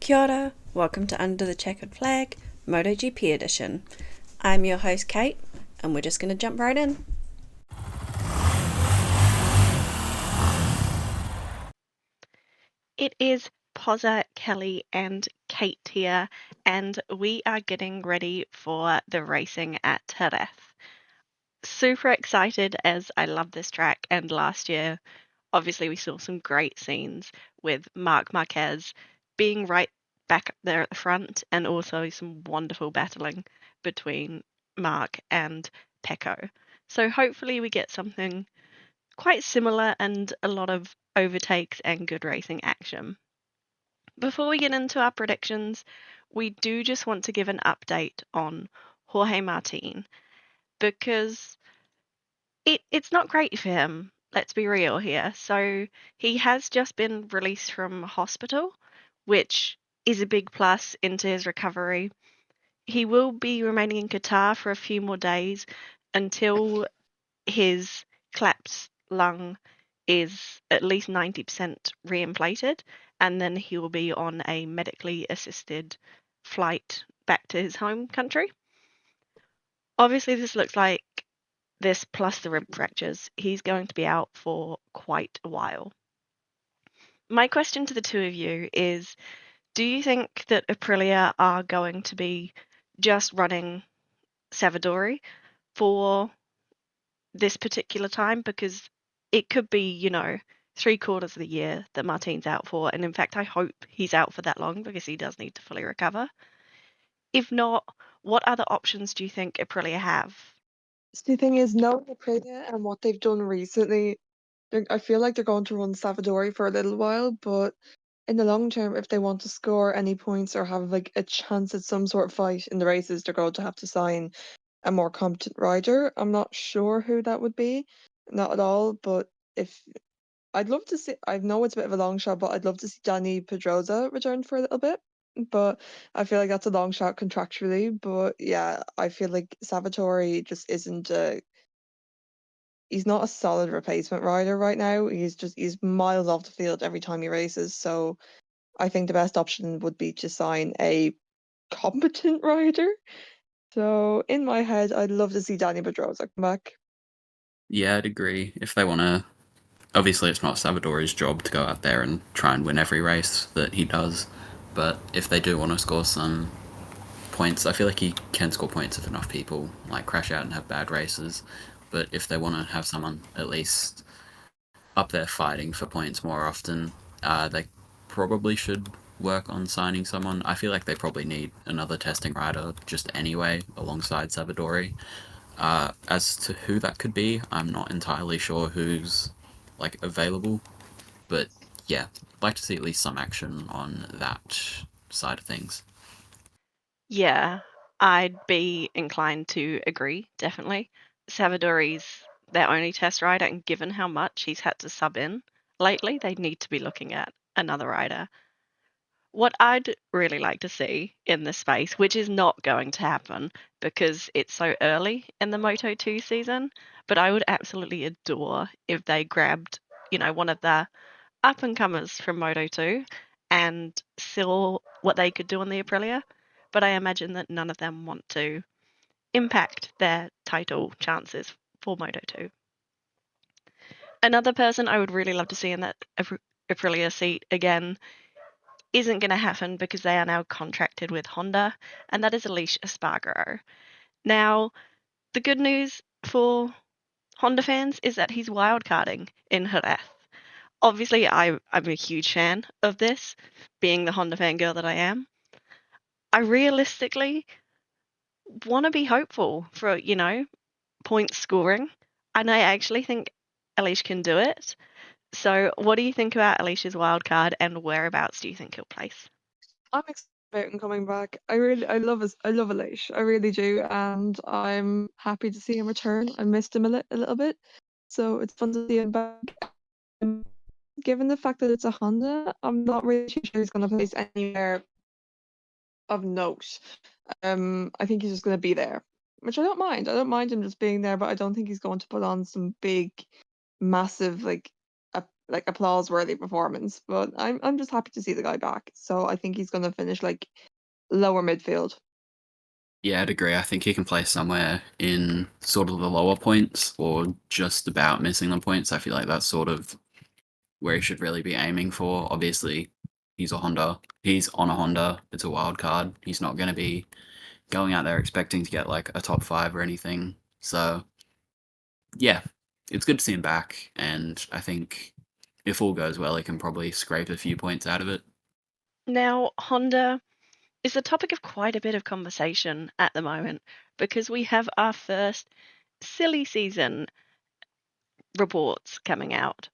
Kia ora, welcome to Under the Checkered Flag, MotoGP edition. I'm your host Kate, and we're just going to jump right in. It is Pozza, Kelly, and Kate here, and we are getting ready for the racing at Jerez. Super excited as I love this track, and last year, obviously, we saw some great scenes with Marc Marquez being right back up there at the front, and also some wonderful battling between Marc and Pecco. So hopefully, we get something quite similar and a lot of overtakes and good racing action. Before we get into our predictions, we do just want to give an update on Jorge Martin because it's not great for him. Let's be real here. So he has just been released from hospital, which is a big plus into his recovery. He will be remaining in Qatar for a few more days until his collapsed lung is at least 90% reinflated, and then he will be on a medically assisted flight back to his home country. Obviously, this looks like this plus the rib fractures. He's going to be out for quite a while. My question to the two of you is, do you think that Aprilia are going to be just running Savadori for this particular time? Because it could be, 3/4 of the year that Martin's out for. And in fact, I hope he's out for that long because he does need to fully recover. If not, what other options do you think Aprilia have? So the thing is, knowing Aprilia and what they've done recently, I feel like they're going to run Savadori for a little while, but in the long term, if they want to score any points or have like a chance at some sort of fight in the races, they're going to have to sign a more competent rider. I'm not sure who that would be, not at all, but if I'd love to see, I know it's a bit of a long shot, but I'd love to see Danny Pedrosa return for a little bit. But I feel like that's a long shot contractually. But yeah, I feel like Salvatore just isn't he's not a solid replacement rider right now. He's miles off the field every time he races. So I think the best option would be to sign a competent rider. So in my head, I'd love to see Danny Pedrosa come back. Yeah, I'd agree. If they want to, obviously, it's not Salvador's job to go out there and try and win every race that he does. But if they do want to score some points, I feel like he can score points if enough people like crash out and have bad races. But if they want to have someone at least up there fighting for points more often, they probably should work on signing someone. I feel like they probably need another testing rider just anyway alongside Salvadori. As to who that could be, I'm not entirely sure who's like available, but yeah, I'd like to see at least some action on that side of things. Yeah, I'd be inclined to agree, definitely. Savadori's their only test rider, and given how much he's had to sub in lately, they need to be looking at another rider. What I'd really like to see in this space, which is not going to happen because it's so early in the Moto2 season, but I would absolutely adore if they grabbed, one of the up and comers from Moto2 and saw what they could do on the Aprilia. But I imagine that none of them want to impact their title chances for Moto2. Another person I would really love to see in that Aprilia seat again isn't going to happen because they are now contracted with Honda, and that is Aleix Espargaro. Now, the good news for Honda fans is that he's wildcarding in Jerez. Obviously, I'm a huge fan of this, being the Honda fangirl that I am. I realistically want to be hopeful for, point scoring, and I actually think Aleix can do it. So, what do you think about Aleix's wildcard, and whereabouts do you think he'll place? I'm excited about him coming back. I love Aleix. I really do, and I'm happy to see him return. I missed him a little bit, so it's fun to see him back. Um, Given the fact that it's a Honda, I'm not really too sure he's going to place anywhere of note. I think he's just going to be there, which I don't mind. I don't mind him just being there, but I don't think he's going to put on some big, massive like like applause-worthy performance. But I'm just happy to see the guy back. So I think he's going to finish like lower midfield. Yeah, I'd agree. I think he can play somewhere in sort of the lower points or just about missing the points. I feel like that's sort of where he should really be aiming for. Obviously, he's a Honda. He's on a Honda. It's a wild card. He's not going to be going out there expecting to get like a top 5 or anything. So, yeah, it's good to see him back. And I think if all goes well, he can probably scrape a few points out of it. Now, Honda is the topic of quite a bit of conversation at the moment because we have our first silly season reports coming out.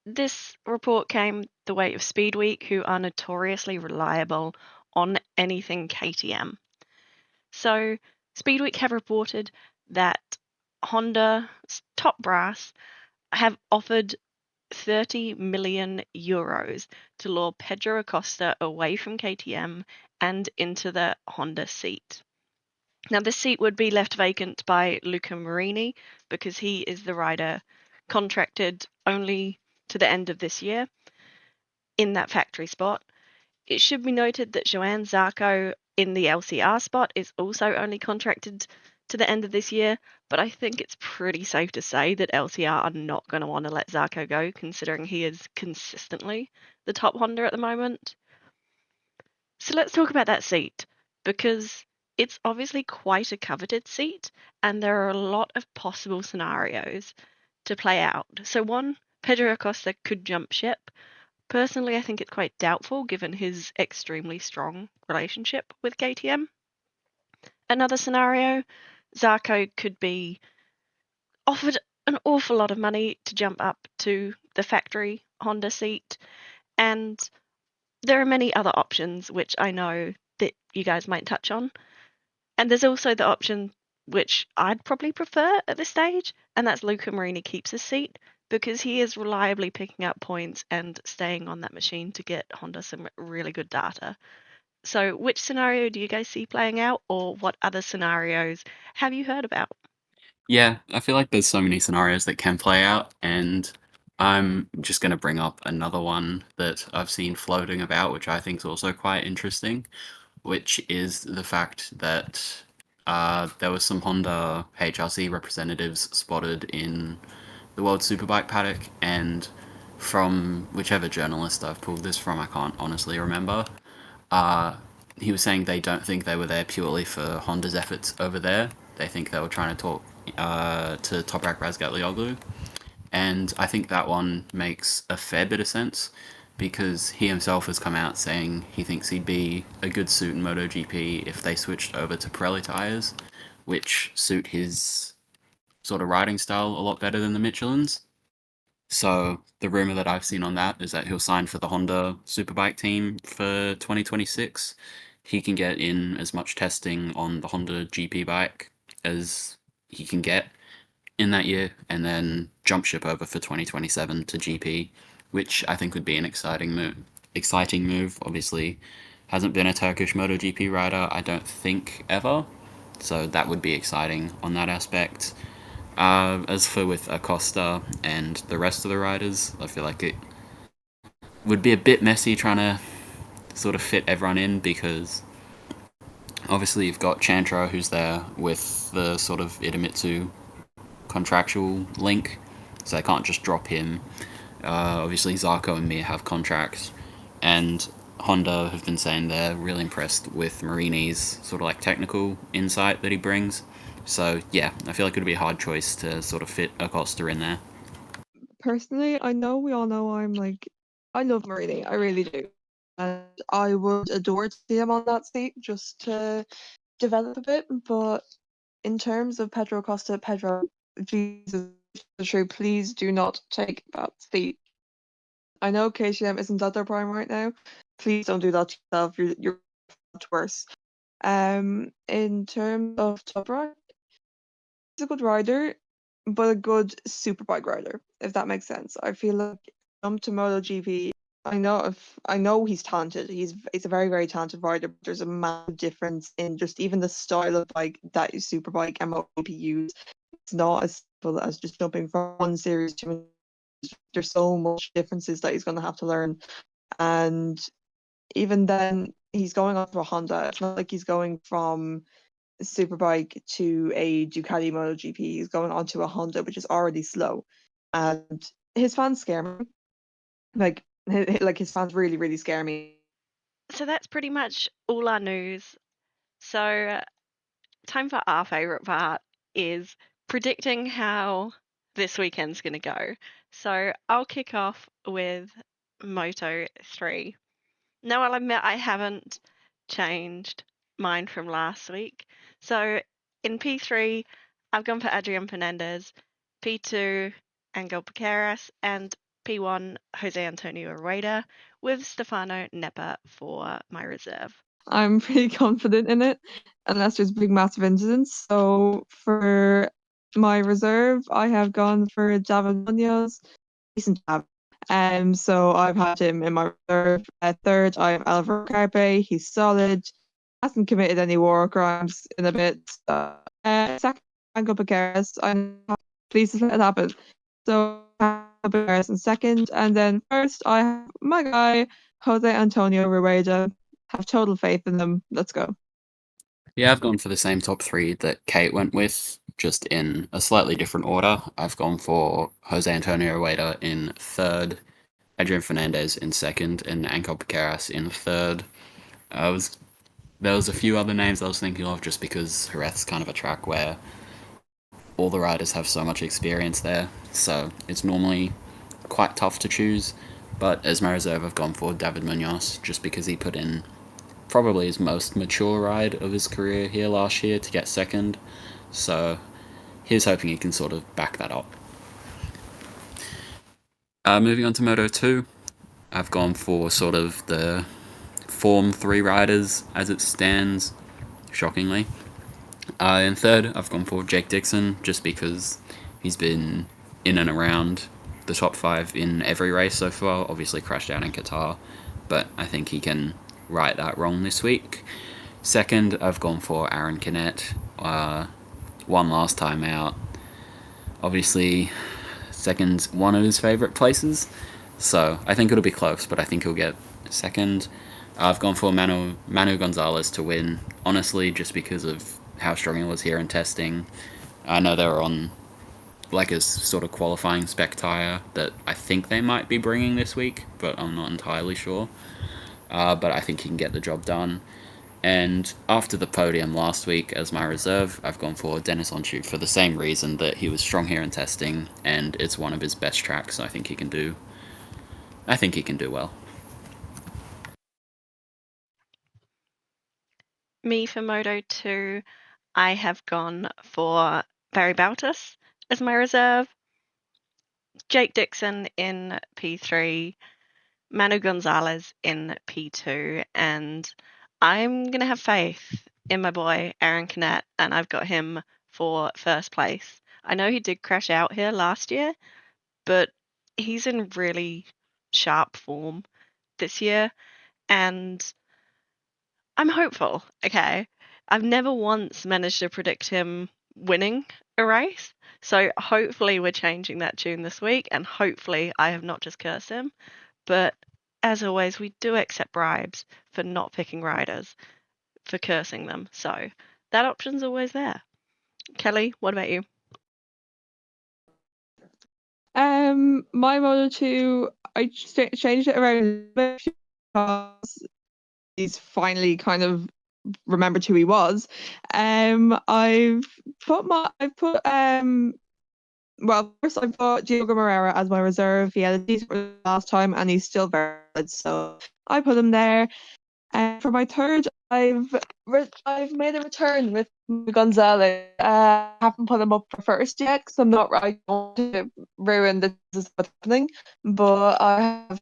This report came the way of Speedweek, who are notoriously reliable on anything KTM. So, Speedweek have reported that Honda's top brass have offered 30 million euros to lure Pedro Acosta away from KTM and into the Honda seat. Now, this seat would be left vacant by Luca Marini because he is the rider contracted only to the end of this year in that factory spot. It should be noted that Johann Zarco in the LCR spot is also only contracted to the end of this year, but I think it's pretty safe to say that LCR are not going to want to let Zarco go, considering he is consistently the top Honda at the moment. So let's talk about that seat, because it's obviously quite a coveted seat, and there are a lot of possible scenarios to play out. So one, Pedro Acosta could jump ship. Personally, I think it's quite doubtful given his extremely strong relationship with KTM. Another scenario, Zarco could be offered an awful lot of money to jump up to the factory Honda seat, and there are many other options which I know that you guys might touch on. And there's also the option which I'd probably prefer at this stage, and that's Luca Marini keeps his seat because he is reliably picking up points and staying on that machine to get Honda some really good data. So which scenario do you guys see playing out, or what other scenarios have you heard about? Yeah, I feel like there's so many scenarios that can play out, and I'm just going to bring up another one that I've seen floating about, which I think is also quite interesting, which is the fact that there was some Honda HRC representatives spotted in the World Superbike paddock, and from whichever journalist I've pulled this from, I can't honestly remember, he was saying they don't think they were there purely for Honda's efforts over there. They think they were trying to talk to Toprak Razgatlıoğlu, and I think that one makes a fair bit of sense because he himself has come out saying he thinks he'd be a good suit in MotoGP if they switched over to Pirelli tyres, which suit his sort of riding style a lot better than the Michelins. So the rumor that I've seen on that is that he'll sign for the Honda Superbike team for 2026. He can get in as much testing on the Honda GP bike as he can get in that year, and then jump ship over for 2027 to GP, which I think would be an exciting move. Obviously, hasn't been a Turkish MotoGP rider, I don't think, ever. So that would be exciting on that aspect. As for with Acosta and the rest of the riders, I feel like it would be a bit messy trying to sort of fit everyone in because obviously you've got Chantro who's there with the sort of Idemitsu contractual link, so they can't just drop him. Obviously Zarco and Mir have contracts, and Honda have been saying they're really impressed with Marini's sort of like technical insight that he brings. So yeah, I feel like it would be a hard choice to sort of fit Acosta in there. Personally, I know we all know I love Marini, I really do. And I would adore to see him on that seat just to develop a bit. But in terms of Pedro Acosta, Jesus, true, please do not take that seat. I know KTM isn't at their prime right now. Please don't do that to yourself. You're much worse. In terms of Toprak, he's a good rider, but a good superbike rider, if that makes sense. I feel like come to MotoGP, I know he's talented. He's a very, very talented rider, but there's a massive difference in just even the style of bike that superbike and MotoGP use. It's not as simple as just jumping from one series to another. there's so much differences that he's going to have to learn. And even then, he's going on to a Honda. It's not like he's going from a Superbike to a Ducati MotoGP. He's going onto a Honda, which is already slow. And his fans scare me. Like his fans really, really scare me. So that's pretty much all our news. So time for our favourite part is predicting how this weekend's going to go. So I'll kick off with Moto 3. Now I'll admit I haven't changed mine from last week. So in P3, I've gone for Adrian Fernandez, P2, Angel Piqueras, and P1, Jose Antonio Rueda, with Stefano Neppa for my reserve. I'm pretty confident in it, unless there's big massive incidents. So for my reserve, I have gone for David Munoz, decent job. So I've had him in my reserve. Third, I have Alvaro Carpe. He's solid. Hasn't committed any war crimes in a bit. Second, Franco Piqueras. I'm pleased to let it happen. So Piqueras in second, and then first I have my guy Jose Antonio Rueda. Have total faith in them. Let's go. Yeah, I've gone for the same top three that Kate went with, just in a slightly different order. I've gone for Jose Antonio Rueda in third, Adrian Fernandez in second, and Angel Piqueras in third. There was a few other names I was thinking of just because Jerez is kind of a track where all the riders have so much experience there, so it's normally quite tough to choose. But as my reserve, I've gone for David Munoz just because he put in probably his most mature ride of his career here last year to get second. So here's hoping he can sort of back that up. Moving on to Moto 2, I've gone for sort of the Form 3 riders as it stands, shockingly. In third, I've gone for Jake Dixon, just because he's been in and around the top 5 in every race so far. Obviously crashed out in Qatar, but I think he can right that wrong this week. Second, I've gone for Aaron Canet. One last time out. Obviously, second's one of his favourite places, so I think it'll be close, but I think he'll get second. I've gone for Manu Gonzalez to win, honestly, just because of how strong he was here in testing. I know they were on like a sort of qualifying spec tyre that I think they might be bringing this week, but I'm not entirely sure. But I think he can get the job done. And after the podium last week as my reserve, I've gone for Dennis Onchuk for the same reason, that he was strong here in testing, and it's one of his best tracks. So I think he can do well. Me for Moto 2, I have gone for Barry Baltus as my reserve, Jake Dixon in P3, Manu Gonzalez in P2, and I'm going to have faith in my boy Aaron Canet, and I've got him for first place. I know he did crash out here last year, but he's in really sharp form this year, and I'm hopeful, okay? I've never once managed to predict him winning a race, so hopefully we're changing that tune this week, and hopefully I have not just cursed him. But as always, we do accept bribes for not picking riders, for cursing them, so that option's always there. Kelly, what about you? My Moto 2, I changed it around a bit because he's finally kind of remembered who he was. I've put well, first I put Diogo Moreira as my reserve. He had a decent result last time and he's still very good, so I put him there. And for my third, I've made a return with Gonzalez. I haven't put him up for first yet because I'm not right to ruin this is what's happening. But I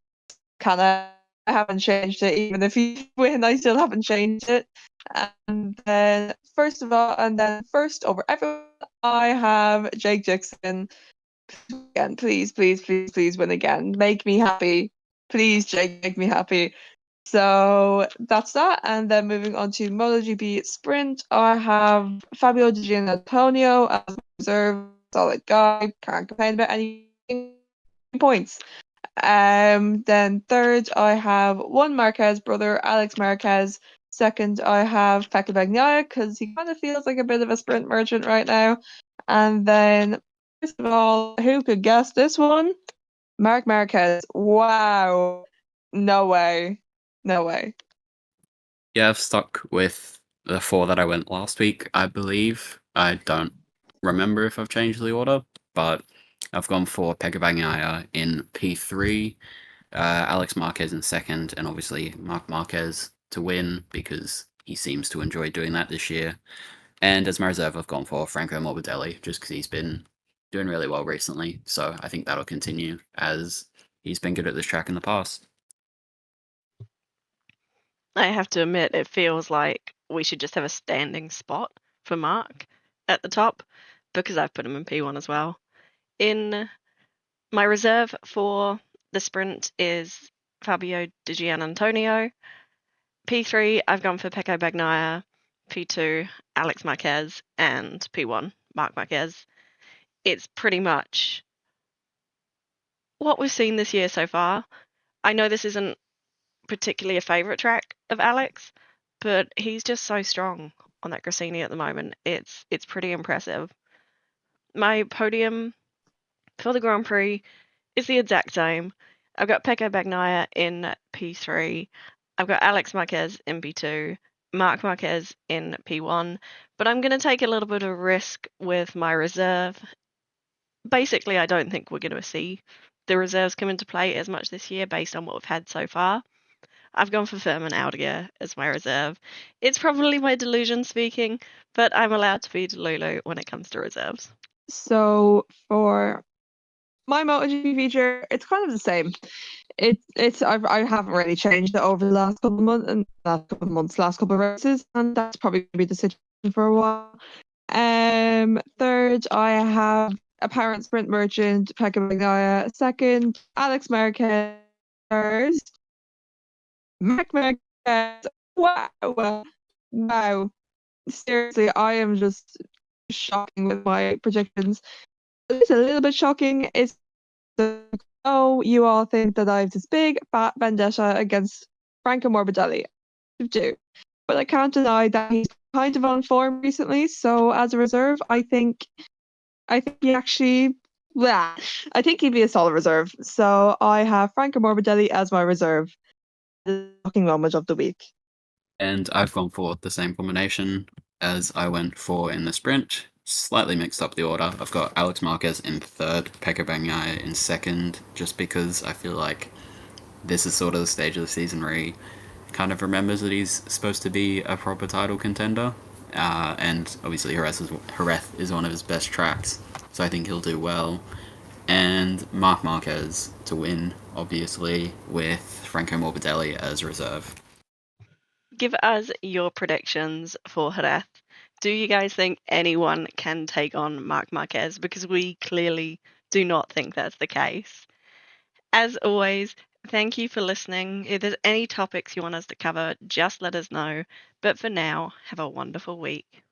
haven't changed it. Even if he win, I still haven't changed it. And then first over everyone, I have Jake Dixon. Again, please, please, please, please win again. Make me happy. Please, Jake, make me happy. So that's that. And then moving on to MotoGP Sprint, I have Fabio Di Giannantonio as reserve, solid guy. Can't complain about anything. points. Then third, I have one Marquez brother, Alex Marquez. Second, I have Pecco Bagnaia because he kind of feels like a bit of a sprint merchant right now. And then, first of all, who could guess this one? Marc Marquez. Wow. No way. No way. Yeah, I've stuck with the 4 that I went last week, I believe. I don't remember if I've changed the order, but I've gone for Pecco Bagnaia in P3, Alex Marquez in second, and obviously Marc Marquez to win because he seems to enjoy doing that this year. And as my reserve, I've gone for Franco Morbidelli just because he's been doing really well recently. So I think that'll continue as he's been good at this track in the past. I have to admit, it feels like we should just have a standing spot for Mark at the top because I've put him in P1 as well. In my reserve for the sprint is Fabio Di Giannantonio. P3, I've gone for Pecco Bagnaia. P2, Alex Marquez. And P1, Marc Marquez. It's pretty much what we've seen this year so far. I know this isn't particularly a favourite track of Alex, but he's just so strong on that Gresini at the moment. It's pretty impressive. My podium for the Grand Prix is the exact same. I've got Pecco Bagnaia in P3. I've got Alex Marquez in P2, Marc Marquez in P1, but I'm going to take a little bit of risk with my reserve. Basically, I don't think we're going to see the reserves come into play as much this year based on what we've had so far. I've gone for Furman Aldiger as my reserve. It's probably my delusion speaking, but I'm allowed to be delulu when it comes to reserves. So for my MotoGP feature, it's kind of the same. I haven't really changed it over the last couple of months, last couple of races, and that's probably going to be the situation for a while. Third, I have apparent sprint merchant Pecco Bagnaia. Second, Alex Marquez. Third, Marc Marquez. Wow, wow. Seriously, I am just shocking with my predictions. It's a little bit shocking. It's oh, you all think that I have this big fat vendetta against Franco Morbidelli. I do. But I can't deny that he's kind of on form recently, so as a reserve, I think he actually I think he'd be a solid reserve. So I have Franco Morbidelli as my reserve. The shocking moment of the week. And I've gone for the same combination as I went for in the sprint. Slightly mixed up the order. I've got Alex Marquez in third, Pecco Bagnaia in second, just because I feel like this is sort of the stage of the season where he kind of remembers that he's supposed to be a proper title contender. And obviously Jerez is one of his best tracks, so I think he'll do well. And Marc Marquez to win, obviously, with Franco Morbidelli as reserve. Give us your predictions for Jerez. Do you guys think anyone can take on Marc Marquez? Because we clearly do not think that's the case. As always, thank you for listening. If there's any topics you want us to cover, just let us know. But for now, have a wonderful week.